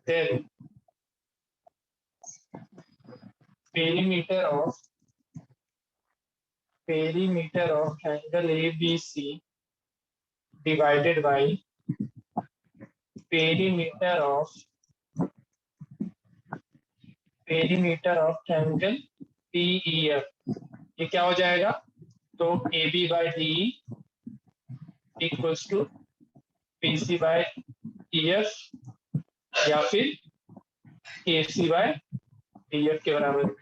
then perimeter of angle ABC divided by perimeter of triangle DEF, ये क्या हो जाएगा? तो AB by DE equals to BC by EF या फिर AC by DF के बराबर।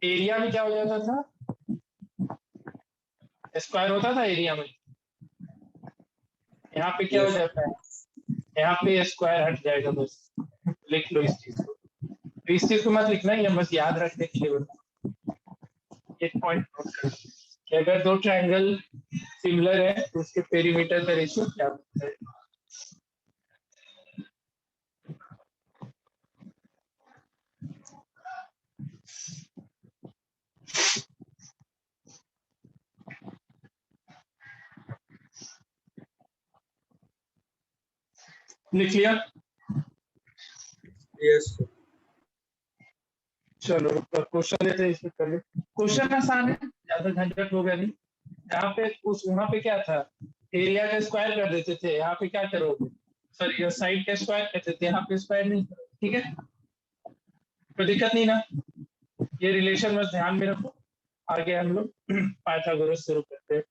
एरिया में क्या हो जाता था? स्क्वायर होता था एरिया में। यहाँ पे क्या हो जाता है? यहाँ पे स्क्वायर हट जाएगा, बस लिख लो इस चीज को। तो इस चीज को मत लिखना, ये बस याद रखने के लिए एक पॉइंट नोट कर कि अगर दो ट्रायंगल सिमिलर है तो उसके पेरीमीटर का रेशियो क्या होता है। लिख लिया? यस। चलो क्वेश्चन लेते हैं, इसमें कर लो। क्वेश्चन आसान है, ज्यादा झंझट होगा नहीं। यहाँ पे वहां पे क्या था? एरिया का स्क्वायर कर देते थे, यहाँ पे क्या करोगे? सॉरी, साइड का स्क्वायर करते थे, यहाँ पे स्क्वायर नहीं। ठीक है, कोई दिक्कत नहीं ना? ये रिलेशन बस ध्यान में रखो। आगे हम लोग पाइथागोरस शुरू करते हैं।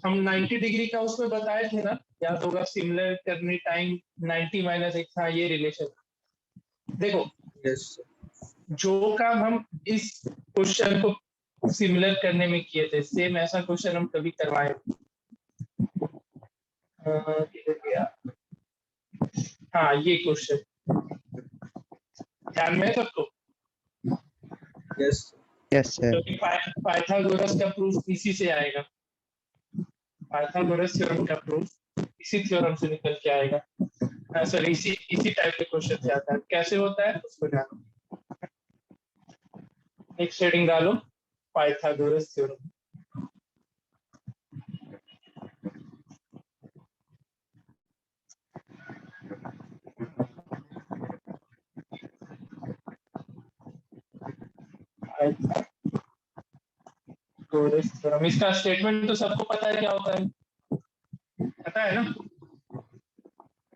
हम 90 डिग्री का उसमें बताए थे ना, याद होगा? सिमिलर करने टाइम 90 माइनस एक था, ये रिलेशन। देखो, यस। जो काम हम इस क्वेश्चन को सिमिलर करने में किए थे, सेम ऐसा क्वेश्चन हम कभी करवाए। हाँ, ये क्वेश्चन ध्यान में सबको? यस। Yes sir. क्योंकि पाइथागोरस का प्रूफ इसी से आएगा। पाइथागोरस थ्योरम का प्रूफ इसी थ्योरम से निकल के आएगा। सॉरी, इसी टाइप के क्वेश्चन से आता है। कैसे होता है उसको जानो। नेक्स्ट हेडिंग डालो, पाइथागोरस थ्योरम। इसका स्टेटमेंट तो सबको पता है क्या होता है, पता है ना?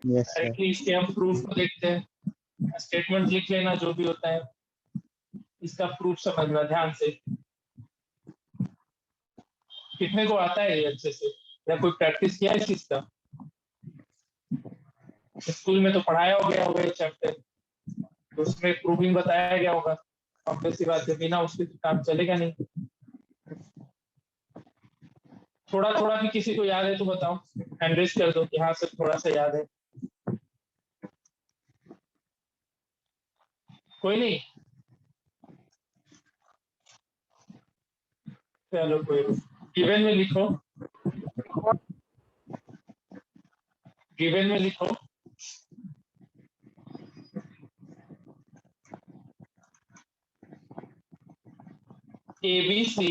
Yes sir. इसके हम प्रूफ को देखते हैं। स्टेटमेंट लिख लेना जो भी होता है, इसका प्रूफ समझना ध्यान से। कितने को आता है ये अच्छे से, या कोई प्रैक्टिस किया इस चीज का? स्कूल में तो पढ़ाया हो गया होगा ये चैप्टर, तो उसमें प्रूफिंग बताया गया होगा। ऑब्वियस बात है, बिना उसके काम चलेगा नहीं। थोड़ा थोड़ा भी किसी को याद है तो बताओ, हैंड रेज कर दो कि हाँ सर थोड़ा सा याद है। कोई नहीं? चलो कोई नहीं। गिवन में लिखो, गिवन में लिखो ABC,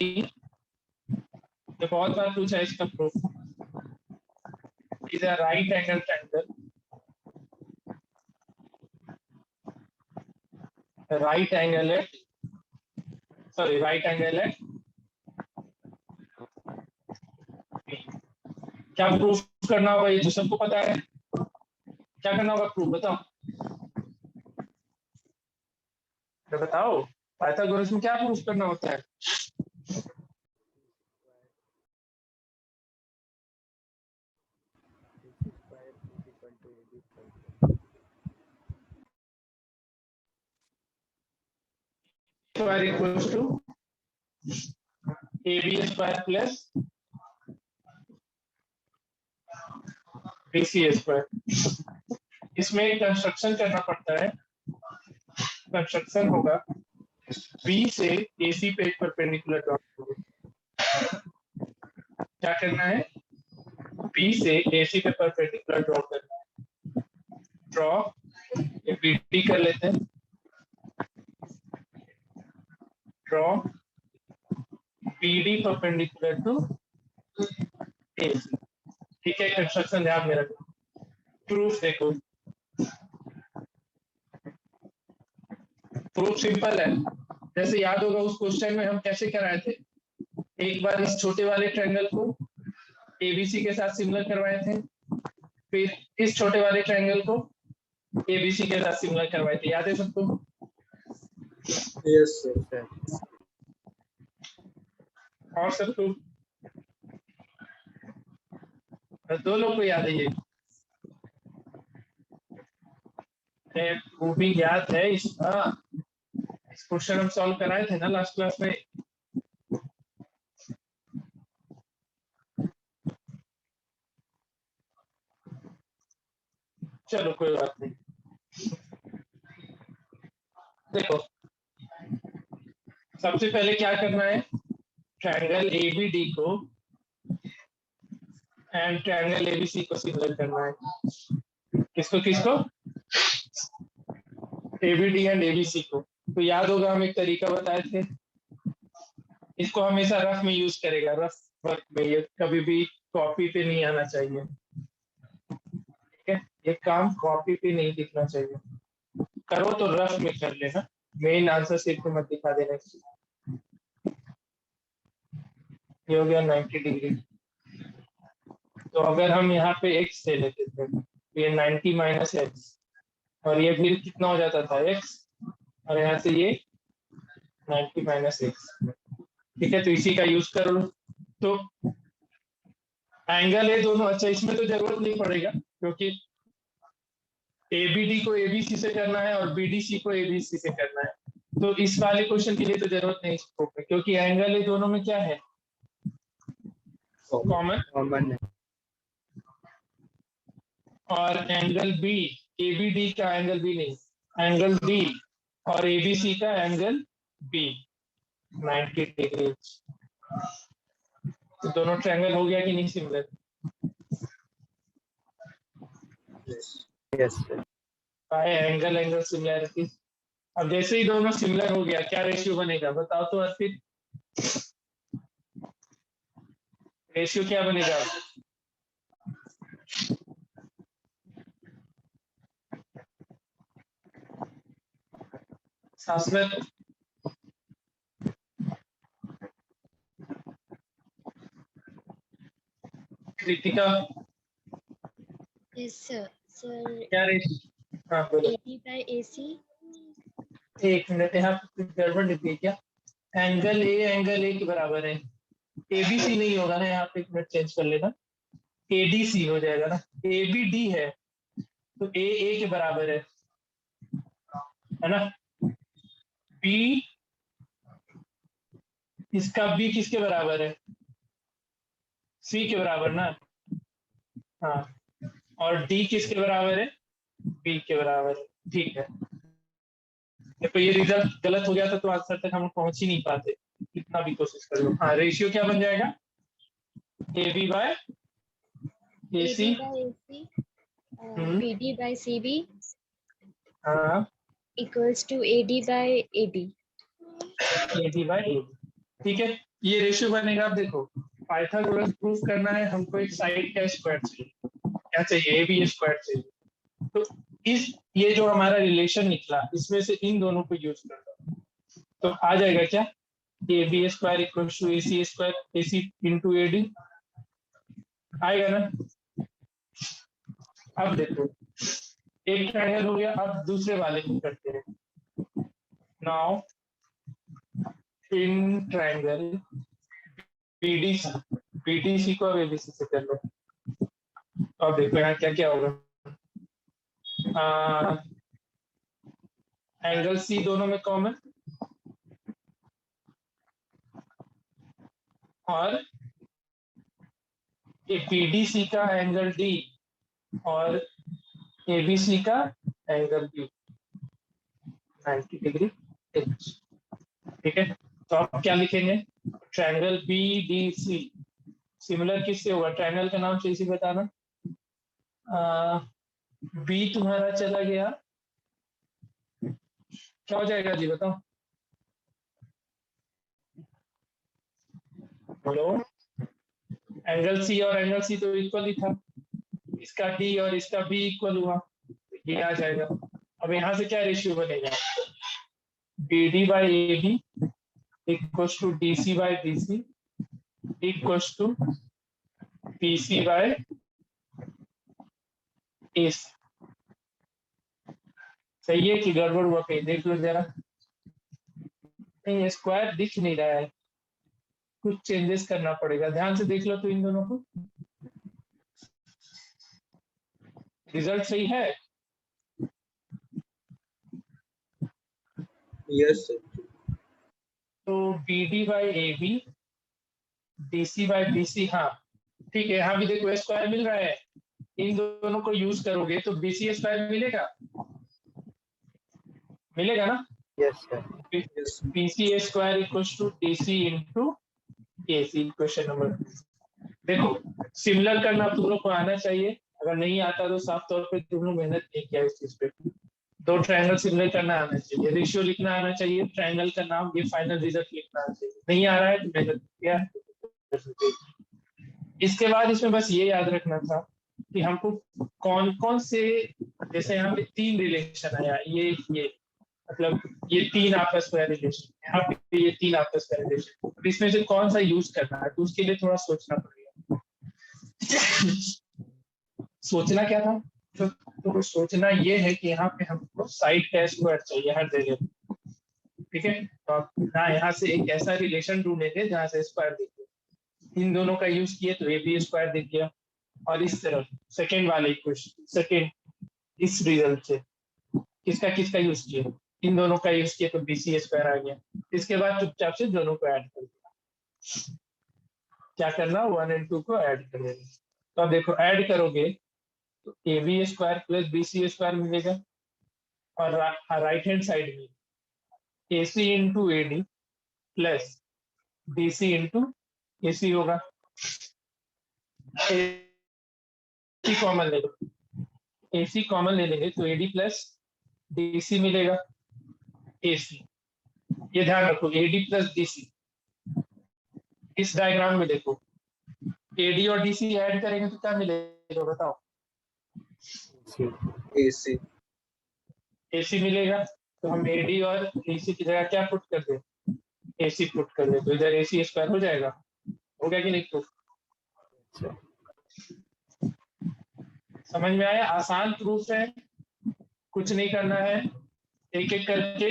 ये बहुत बार पूछा है इसका proof, is a right angle triangle, right angle है, सॉरी राइट एंगल है। क्या प्रूफ करना होगा? ये तो सबको पता है। क्या करना होगा प्रूफ? बताओ, तो बताओ पाइथागोरस में क्या प्रूफ करना होता है? Square equals to AB square plus BC square. इसमें एक कंस्ट्रक्शन करना पड़ता है। कंस्ट्रक्शन होगा, B से AC पे एक परपेंडिकुलर ड्रॉ करोगे। क्या करना है? B से AC पे परपेंडिकुलर ड्रॉ करना है। ड्रॉ BD कर लेते हैं। Draw BD perpendicular to AC। ठीक है, कंस्ट्रक्शन ध्यान में रखो। प्रूफ देखो, प्रूफ सिंपल है। जैसे याद होगा उस क्वेश्चन में हम कैसे कराए थे, एक बार इस छोटे वाले ट्रायंगल को एबीसी के साथ सिमिलर करवाए थे, फिर इस छोटे वाले ट्रायंगल को एबीसी के साथ सिमिलर करवाए थे, याद है सबको? Yes, sir. Sir. और सबको? दो लोग को याद है ये? वो भी याद है इसका, इस क्वेश्चन हम सॉल्व कराए थे ना लास्ट क्लास में। चलो कोई बात नहीं। देखो सबसे पहले क्या करना है, ट्रायंगल एबीडी को एंड ट्रायंगल एबीसी को सिमिलर करना है। किसको किसको? एबीडी एंड एबीसी को। तो याद होगा हम एक तरीका बताए थे, इसको हमेशा रफ में यूज करेगा, रफ वर्क में, ये कभी भी कॉपी पे नहीं आना चाहिए, ठीक है? ये काम कॉपी पे नहीं दिखना चाहिए, करो तो रफ में कर लेना, मेन आंसर सिर्फ मत दिखा देना। ये हो गया 90 डिग्री। तो अगर हम यहाँ पे x ले लेते थे, ये 90 माइनस एक्स, और ये फिर कितना हो जाता था x, और यहाँ से ये 90 माइनस एक्स, ठीक है? तो इसी का यूज कर लो। तो एंगल है दोनों, अच्छा इसमें तो जरूरत नहीं पड़ेगा क्योंकि एबीडी को एबीसी से करना है और बीडीसी को एबीसी से करना है, तो इस वाले क्वेश्चन के लिए तो जरूरत नहीं स्कोप है, क्योंकि एंगल है दोनों में क्या है, कॉमन। Common. और एंगल बी, एबीडी का एंगल बी नहीं, एंगल बी और एबीसी का एंगल बी 90 डिग्री। तो दोनों ट्रायंगल हो गया कि नहीं similar? Yes. Yes, sir. Angle angle similarity. अब जैसे ही दोनों सिमिलर हो गया, क्या रेशियो बनेगा बताओ तो अर्पित? रेशियो क्या बनेगा? शाश्वत कृतिका, Yes, sir. Sir, क्या रेशियो? हाँ बोलो। AD by AC. एक मिनट, यहाँ पे कुछ गड़बड़ लिख दी क्या? एंगल ए के बराबर है, एबीसी नहीं होगा ना, यहाँ पे एक मिनट चेंज कर लेना, एडीसी हो जाएगा ना, ए बी डी है तो ए के बराबर है ना? बी, इसका बी किसके बराबर है? सी के बराबर ना, हाँ, और डी किसके बराबर है? बी के बराबर है, ठीक है। देखो ये रिजल्ट गलत हो गया था तो आंसर तक हम पहुंच ही नहीं पाते, कितना भी कोशिश कर लो। हाँ, रेशियो क्या बन जाएगा? A B by A C, AD by AC. BD by CB हाँ, equals to AD by AD. A B by A, ठीक है? ये रेशियो बनेगा। अब देखो पाइथागोरस प्रूफ करना है हमको, एक साइड का स्क्वायर चाहिए, क्या चाहिए? ए बी स्क्वायर चाहिए। तो इस ये जो हमारा रिलेशन निकला, इसमें से इन दोनों को यूज कर दो, तो आ जाएगा क्या? A B square equal to A C square, A C into A D आएगा ना? अब देखो एक ट्रायंगल हो गया, अब दूसरे वाले को करते हैं। Now in triangle BDC, BDC को अब एबीसी से कर लो। अब देखो यहाँ क्या क्या होगा, एंगल सी दोनों में कॉमन, और बीडीसी का एंगल डी और एबीसी का एंगल बी 90 डिग्री, ठीक है? तो आप क्या लिखेंगे? Triangle B D C similar किससे होगा? ट्रायंगल का नाम इसी बताना। बी तुम्हारा चला गया, क्या हो जाएगा जी बताओ? हेलो, एंगल सी और एंगल सी तो इक्वल ही था, इसका डी और इसका बी इक्वल हुआ, ये आ जाएगा। अब यहाँ से क्या रेशियो बनेगा? BD by AD equals to DC by BC equals to PC by AC। सही है कि गड़बड़ हुआ? पे देख लो जरा। नहीं, स्क्वायर दिख नहीं रहा है, कुछ चेंजेस करना पड़ेगा। ध्यान से देख लो तो इन दोनों को। रिजल्ट सही है? Yes, sir. तो BD by AB DC by BC, हाँ ठीक है। यहाँ भी देखो स्क्वायर मिल रहा है, इन दोनों को यूज करोगे तो BC स्क्वायर मिलेगा, मिलेगा ना? Yes, sir. Yes. BC square equals to DC into AC। Question number, देखो सिमिलर करना तुम लोग को आना चाहिए। अगर नहीं आता तो साफ तौर पे तुम लोग मेहनत नहीं किया इस चीज पे। दो ट्रायंगल सिमिलर करना आना चाहिए, रेशियो लिखना आना चाहिए, ट्रायंगल का नाम, ये फाइनल रिजल्ट लिखना आना चाहिए। नहीं आ रहा है तो मेहनत किया। इसके बाद इसमें बस ये याद रखना था कि हमको कौन कौन से, जैसे यहाँ पे तीन रिलेशन आया, ये मतलब ये तीन आपस में रिलेशन, यहाँ पे ये तीन आपस में रिलेशन, तो इसमें से कौन सा यूज करना है तो उसके लिए थोड़ा सोचना पड़ेगा। सोचना क्या था? तो सोचना ये है कि यहाँ पे हमको साइड का स्क्वायर चाहिए हर जगह, ठीक है? तो आप ना यहाँ से एक ऐसा रिलेशन ढूंढेंगे जहाँ से स्क्वायर दिखे। इन दोनों का यूज किए तो AB स्क्वायर दिख गया, और इस तरफ सेकेंड वाले इक्वेशन, सेकेंड इस रिजल्ट से किसका किसका यूज किया, इन दोनों का यूज किया तो BC स्क्वायर आ गया। इसके बाद चुपचाप से दोनों को ऐड कर देना। क्या करना, 1 और 2 को ऐड कर देना। तो अब देखो ऐड करोगे तो AB square plus BC square मिलेगा, और राइट हैंड साइड में AC into AD plus BC into AC होगा। AC कॉमन ले लो, AC कॉमन ले लेंगे तो AD प्लस DC मिलेगा। AC, ये ध्यान रखो, AD प्लस DC। इस डायग्राम में देखो AD और DC ऐड करेंगे तो क्या मिलेगा बताओ? AC. AC मिलेगा, तो हम AD और DC की जगह क्या पुट कर दे? AC पुट कर दे, तो इधर AC स्क्वायर हो जाएगा। हो गया कि नहीं? तो समझ में आया? आसान प्रूफ है, कुछ नहीं करना है। एक एक करके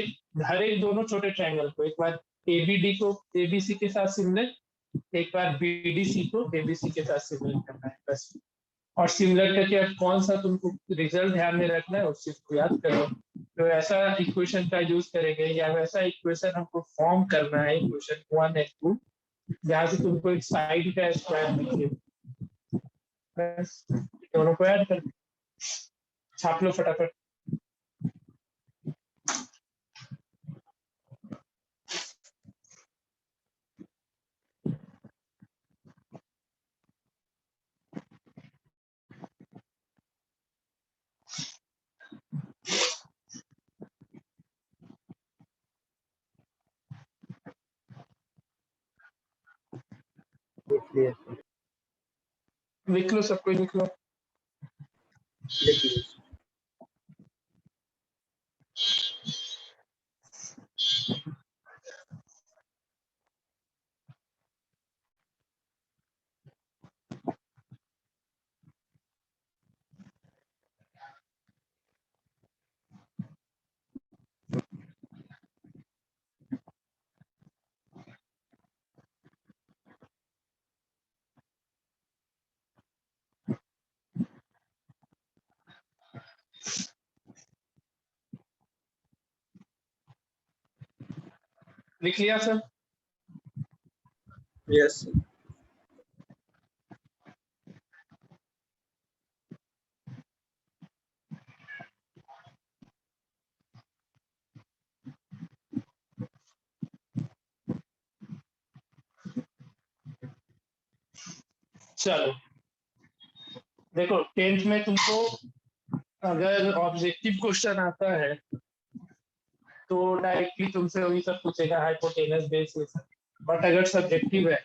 हर एक दोनों छोटे ट्रायंगल को, एक बार ABD को ABC के साथ सिमिलर, एक बार BDC को ABC के साथ सिमिलर करना है बस। और सिमिलर करके अब कौन सा तुमको रिजल्ट ध्यान में रखना है उस चीज को याद करो। तो ऐसा इक्वेशन का यूज करेंगे, या वैसा इक्वेशन हमको फॉर्म करना है, इक्वेशन 1 और 2, जहाँ से तुमको एक साइड का स्क्वायर मिले, बस दोनों को ऐड कर छाप लो फटाफट। लिख लो, सबको लिख लो। लिख लीजिए। लिख लिया सब? Yes, sir. चलो देखो, 10th में तुमको अगर ऑब्जेक्टिव क्वेश्चन आता है तो डायरेक्टली तुमसे वही सब पूछेगा, हाइपोटेनस बेस ये सब। बट अगर सब्जेक्टिव है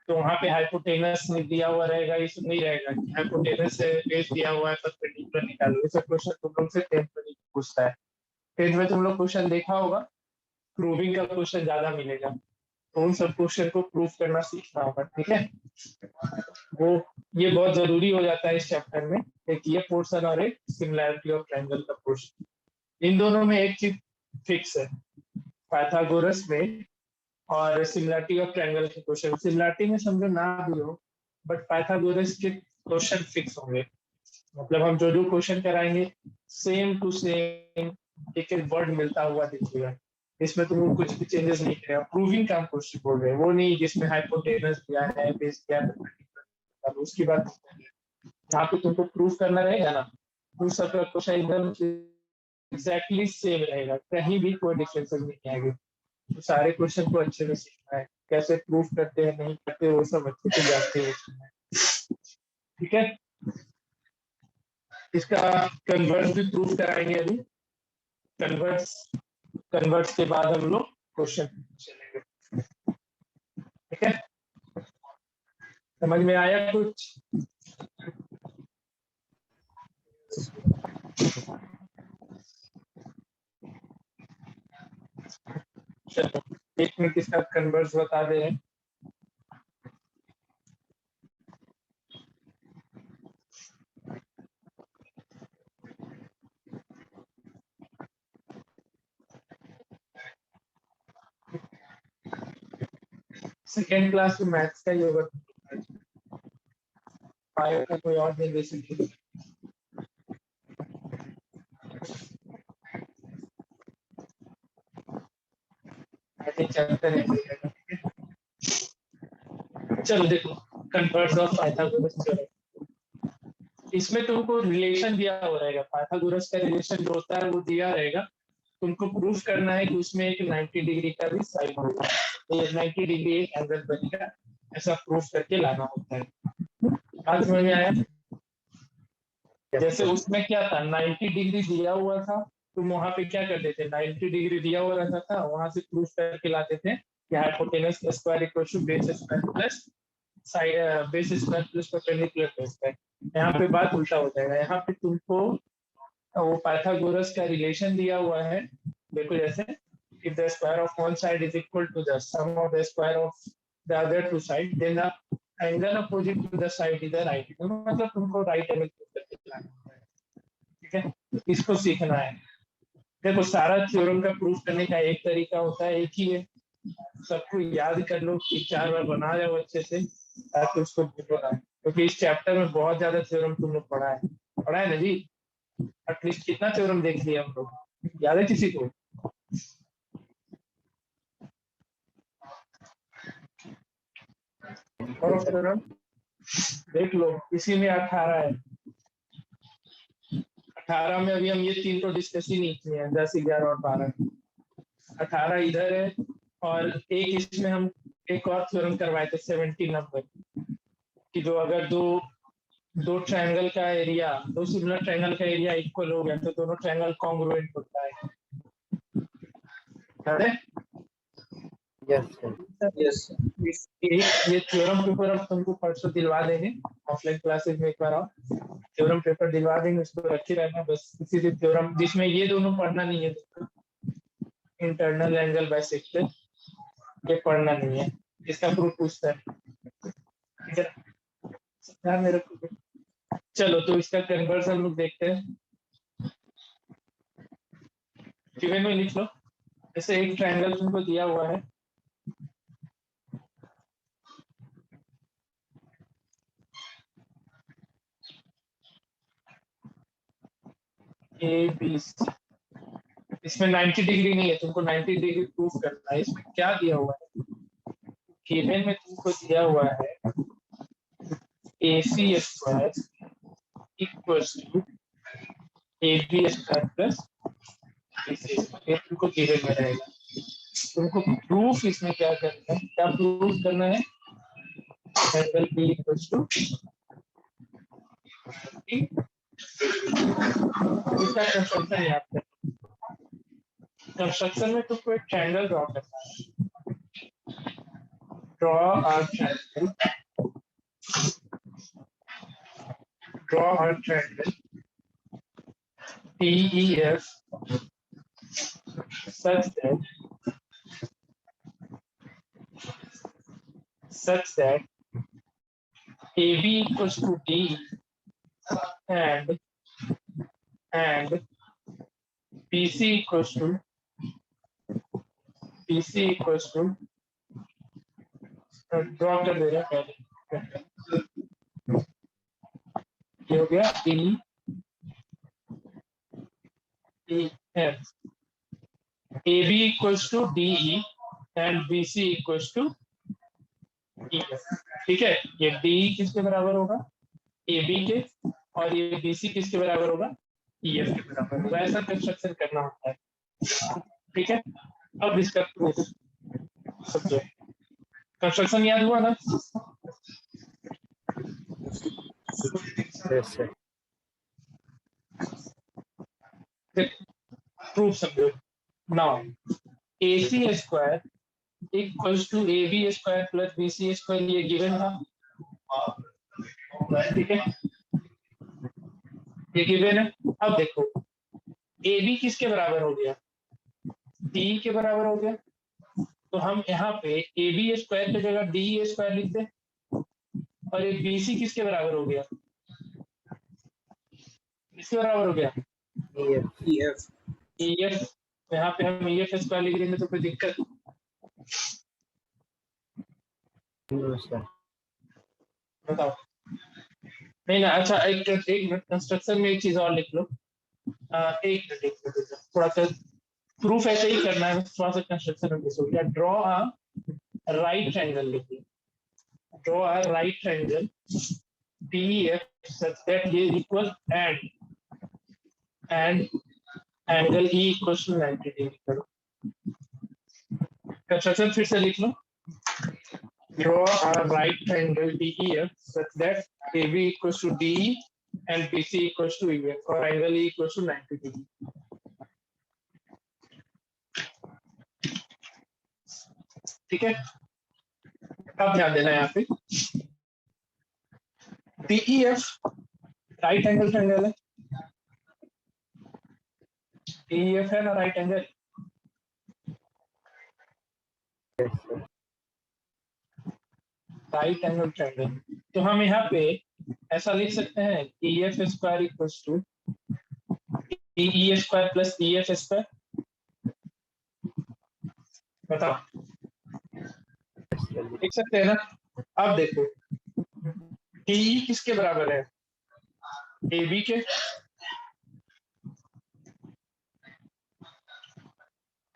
तो वहाँ पे हाइपोटेनस नहीं दिया हुआ रहेगा, ये सब नहीं रहेगा कि हाइपोटेनस से बेस दिया हुआ है परपेंडिकुलर निकालो। ये सब क्वेश्चन तुम लोग से 10th में नहीं पूछता है। 10th में तुम लोग क्वेश्चन देखा होगा, प्रूविंग का क्वेश्चन ज्यादा मिलेगा, तो उन सब क्वेश्चन को प्रूव करना सीखना होगा, ठीक है। वो ये बहुत जरूरी हो जाता है इस चैप्टर में, एक ये पोर्शन और एक सिमिलैरिटी ऑफ ट्रायंगल का पोर्शन। इन दोनों में एक चीज फिक्स है, पाइथागोरस में और सिमिलैरिटी ऑफ ट्रायंगल के क्वेश्चन, सिमिलैरिटी में समझो ना भी हो, बट पाइथागोरस के क्वेश्चन फिक्स होंगे। मतलब हम जो जो क्वेश्चन कराएंगे सेम टू सेम एक एक वर्ड मिलता हुआ दिखेगा, इसमें तुमको कुछ भी चेंजेस नहीं करेगा। प्रूविंग का हम क्वेश्चन बोल रहे हैं, वो नहीं जिसमें हाइपोटेनस दिया है, बेस दिया है, उसकी बात यहाँ पे तुमको प्रूव करना रहेगा ना, उन सब का क्वेश्चन एकदम एग्जैक्टली सेम रहेगा, कहीं भी कोई डिफरेंस नहीं आएगी। तो सारे क्वेश्चन को अच्छे से सीखना है, कैसे प्रूव करते हैं नहीं करते वो सब अच्छे से जानते हैं, ठीक है। इसका कन्वर्स भी प्रूव कराएंगे अभी, कन्वर्स के बाद हम लोग क्वेश्चन चलेंगे, ठीक है। समझ में आया कुछ? चलो एक मिनट इसका कन्वर्स बता दे रहे हैं। सेकेंड क्लास में मैथ्स का योगा पाया का कोई और नहीं दे सकते। चैप्टर है, चलो देखो कन्वर्स ऑफ पाइथागोरस थ्योरम। इसमें तुमको रिलेशन दिया हो रहेगा, पाइथागोरस का रिलेशन जो होता है वो दिया रहेगा, तुमको प्रूफ करना है कि उसमें एक 90 डिग्री का भी साइन होगा, तो 90 डिग्री एक एंगल बनेगा, ऐसा प्रूफ करके लाना होता है। बात समझ में आया? जैसे उसमें क्या था, 90 डिग्री दिया हुआ था, तुम वहां पे क्या करते थे, 90 डिग्री दिया हुआ रहता था, वहां से प्रूफ करके लाते थे कि hypotenuse square equal to base square plus side base square plus perpendicular square. यहाँ पे बात उल्टा हो जाएगा, यहाँ पे तुमको वो पाइथागोरस का रिलेशन दिया हुआ है, देखो जैसे if the square of one side is equal to the sum of the square of the other two sides, then the angle opposite to the side is the right angle, मतलब तुमको right angle करके लाना है, ठीक है। इसको सीखना है। देखो सारा थ्योरम का प्रूफ करने का एक तरीका होता है, एक ही है, सबको याद कर लो, 3-4 बार बना जाओ अच्छे से, ताकि उसको भूलो ना, क्योंकि इस चैप्टर में बहुत ज्यादा थ्योरम तुम लोग पढ़ा है ना जी। एटलीस्ट कितना थ्योरम देख लिया हम लोग, याद है किसी को? और थ्योरम देख लो, इसी में 18 है, 18 में अभी हम ये 3 तो डिस्कस ही नहीं किए हैं, 10, 11 और 12, 18 इधर है, और एक इसमें हम एक और थ्योरम करवाए थे 17 नंबर कि जो अगर दो ट्रायंगल का एरिया, दो सिमिलर ट्रायंगल का एरिया इक्वल हो गया तो दोनों ट्रायंगल कॉन्ग्रुएंट होता है, याद है? यस सर, यस ये थ्योरम पेपर अब तुमको परसों दिलवा देंगे, ऑफलाइन क्लासेस में एक बार आओ, थ्योरम पेपर दिलवा देंगे, उसको रखे रहना बस। किसी भी थ्योरम जिसमें ये दोनों पढ़ना नहीं है, इंटरनल एंगल बाइसेक्टर, ये पढ़ना नहीं है, इसका प्रूफ पूछता है, ठीक है ध्यान में रखो। चलो तो इसका कन्वर्स हम लोग देखते हैं, फिगर में लिख लो। जैसे एक ट्रायंगल तुमको दिया हुआ है, ए बी सी, इसमें 90 डिग्री नहीं है, तुमको 90 डिग्री प्रूफ करना है। इसमें क्या दिया हुआ है, गिवन में तुमको दिया हुआ है AC square equals to AB square plus BC, ये तुमको गिवन में रहेगा। तुमको प्रूफ इसमें क्या करना है, क्या प्रूफ करना है, एंगल B इक्वल्स टू इसका कंस्ट्रक्शन याद कर। कंस्ट्रक्शन में तुमको एक ट्रायंगल ड्रॉ करना है, draw a triangle, draw a triangle TEF such that such that AB equals to D and BC equals to draw कर दे रहे हैं पहले, ये हो गया EF, AB equals to DE and BC equals to EF। ठीक है, ये DE किसके बराबर होगा, AB के, और ये BC किसके बराबर होगा, EF के बराबर होगा। ऐसा कंस्ट्रक्शन करना होता है। ठीक है, अब इसका प्रूफ सब्जेक्ट कंस्ट्रक्शन याद हुआ ना? Yes, sir. प्रूफ समझो। Now AC square equals to AB square plus BC square, ये गिवन था। ठीक है, ये गिवन है। अब देखो AB किसके बराबर हो गया, DE के बराबर हो गया, तो हम यहाँ पे AB स्क्वायर की जगह DE स्क्वायर लिख दें, और ये BC किसके बराबर हो गया, किसके बराबर हो गया, EF। यहाँ पे हम EF स्क्वायर लिख देंगे तो कोई दिक्कत No, sir. बताओ? नहीं ना, अच्छा एक मिनट, कंस्ट्रक्शन में एक चीज और लिख लो। एक मिनट थोड़ा सा प्रूफ ऐसे ही करना है, थोड़ा सा कंस्ट्रक्शन में हो गया। ड्रॉ अ राइट ट्रायंगल लिखिए, draw a right triangle DEF such that ये equal and angle E equals to 90 degree करो। कंस्ट्रक्शन फिर से लिख लो, draw a right triangle DEF such that AB equals to DE and BC equals to EF, or angle E equals to 90 degree। ठीक है, अब ध्यान देना यहाँ पे DEF राइट एंगल ट्रायंगल है, DEF है ना right angle. Yes, sir. Right angle triangle, तो हम यहाँ पे ऐसा लिख सकते हैं EF square equals to DE square plus EF square. बताओ, लिख सकते हैं ना? अब देखो DE किसके बराबर है, AB के।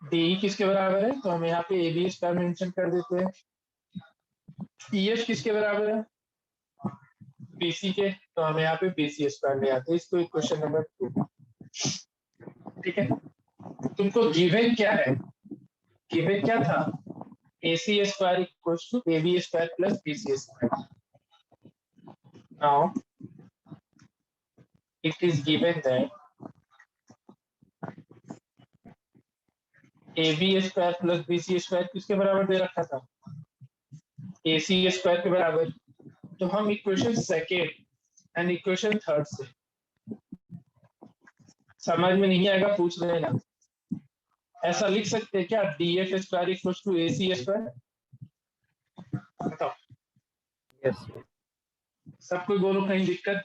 DE किसके बराबर है, तो हम यहाँ पे AB स्क्वायर मेंशन कर देते हैं। EF किसके बराबर है, BC के, तो हम यहाँ पे BC स्क्वायर ले आते हैं। इसको क्वेश्चन नंबर 2। ठीक है, तुमको गिवन क्या है, गिवन क्या था, AC square equals to AB square plus BC square. Now it is given that AB square plus BC square किसके बराबर दे रखा था, AC स्क्वायर के बराबर। तो हम equation second and equation third से, समझ में नहीं आएगा पूछ लेना, ऐसा लिख सकते हैं क्या, DF square equals to AC square. बताओ, Yes, sir. सबको बोलो कहीं दिक्कत।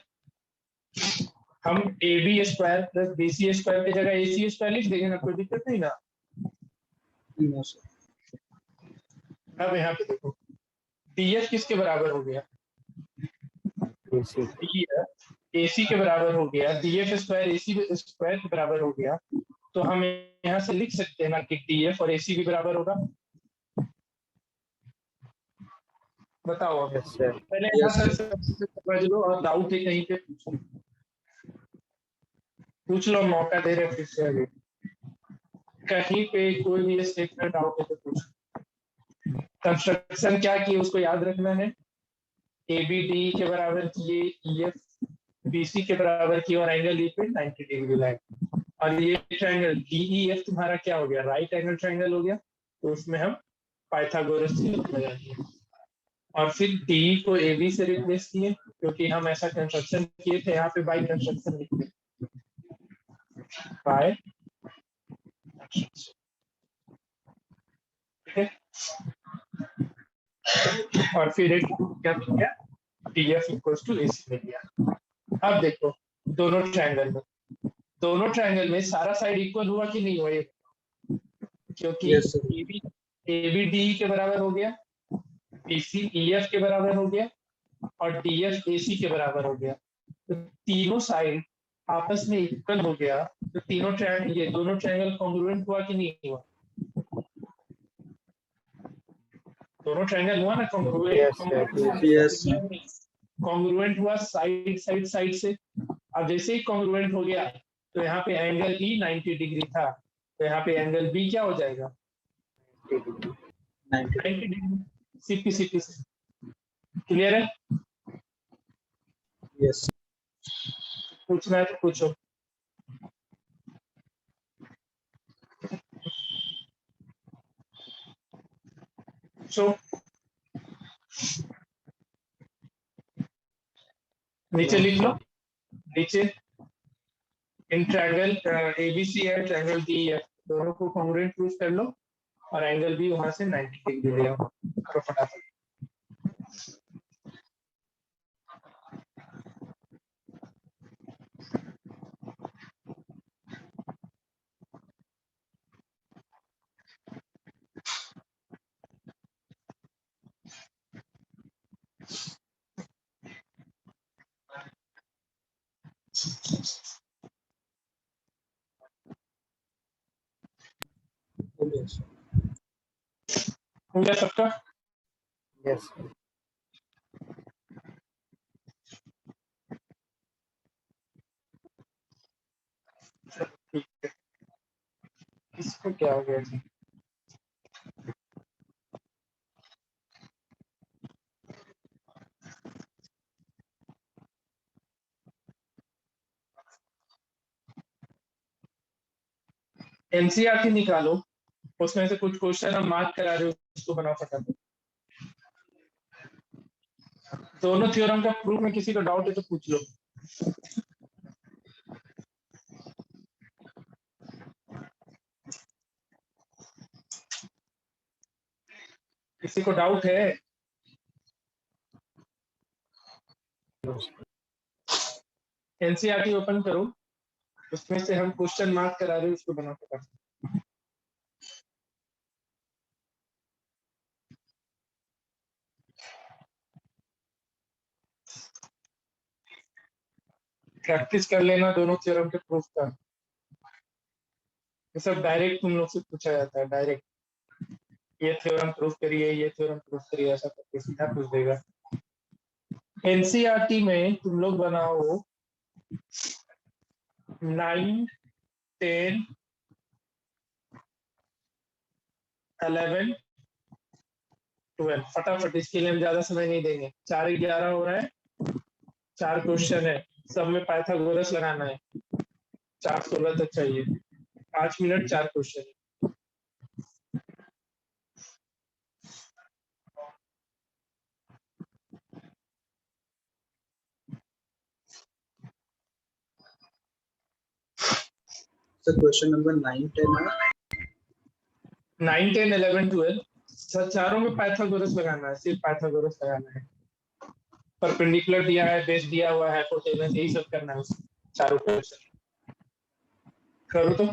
हम AB square plus BC square की जगह AC स्क्वायर लिख देंगे ना, कोई दिक्कत नहीं ना। अब यहाँ पे देखो DF किसके बराबर हो गया, Yes, sir. DF AC के बराबर हो गया, DF स्क्वायर AC स्क्वायर के बराबर हो गया, तो हम यहाँ से लिख सकते हैं ना कि DF और AC भी बराबर होगा। बताओ अब। Yes, sir. पहले यहाँ तक समझ लो, और डाउट है कहीं पे पूछ लो, मौका दे रहे फिर से अभी, कहीं पे कोई भी स्टेटमेंट डाउट है तो पूछ। कंस्ट्रक्शन क्या की उसको याद रखना है, ABD के बराबर किए, EF BC के बराबर किए, और एंगल E पे 90 डिग्री लाए, और ये ट्रायंगल DEF तुम्हारा क्या हो गया, राइट एंगल ट्रायंगल हो गया। तो उसमें हम पाइथागोरस थ्योरम लगा दिए, और फिर DE को AB से रिप्लेस किए, क्योंकि हम ऐसा कंस्ट्रक्शन किए थे, यहाँ पे बाय कंस्ट्रक्शन लिखते, बाय कंस्ट्रक्शन। ठीक है, तो और फिर एक क्या मिल गया, DF इक्वल्स टू AC मिल गया। अब देखो दोनों ट्रायंगल में सारा साइड इक्वल हुआ कि नहीं हुआ ये, क्योंकि Yes, sir. AB DE के बराबर हो गया, BC EF के बराबर हो गया और DF AC के बराबर हो गया। तो तीनों साइड आपस में इक्वल हो गया, तो दोनों ट्रायंगल कॉन्ग्रुएंट हुआ कि नहीं हुआ? दोनों ट्रायंगल हुआ ना Yes, sir. Yes. कॉन्ग्रुएंट हुआ साइड से। अब जैसे ही कॉन्ग्रुएंट हो गया तो यहाँ पे एंगल E 90 डिग्री था, तो यहाँ पे एंगल B क्या हो जाएगा? 90. 90 डिग्री। सीपी से क्लियर है? Yes. पूछना है तो पूछो। नीचे लिख लो, नीचे इन ट्रायंगल ABC है, ट्रायंगल DEF, दोनों को कॉन्ग्रुएंट प्रूफ कर लो और एंगल भी वहां से 90 डिग्री ले आओ। करो फटाफट। Yes. हो गया सबका? Yes, sir. ठीक है, इसको क्या हो गया जी? एनसीईआरटी निकालो, उसमें से कुछ क्वेश्चन हम मार्क करा रहे हो, उसको बनाओ फटाफट। दोनों थ्योरम का प्रूफ में किसी को डाउट है तो पूछ लो। किसी को डाउट है? एनसीईआरटी ओपन करो, उसमें से हम क्वेश्चन मार्क करा रहे हैं, उसको बनाओ फटाफट। प्रैक्टिस कर लेना दोनों थ्योरम के प्रूफ का। ये सब डायरेक्ट तुम लोग से पूछा जाता है, डायरेक्ट ये थ्योरम प्रूफ करिए, ये थ्योरम प्रूफ करिए, ऐसा करके सीधा पूछ देगा। एनसीईआरटी में तुम लोग बनाओ 9, 10, 11, 12 फटाफट, इसके लिए हम ज्यादा समय नहीं देंगे। 4-11 हो रहा है, 4 क्वेश्चन है, सब में पाइथागोरस लगाना है, 4-16 तक चाहिए, 5 minute 4 question. So question number 9, 10 है. 9, 10, 11, 12 चारों में पाइथागोरस लगाना है, सिर्फ पाइथागोरस लगाना है। परपेंडिकुलर दिया है, बेस दिया हुआ है, हाइपोटेनस, यही सब करना है चारों क्वेश्चन। करो तो।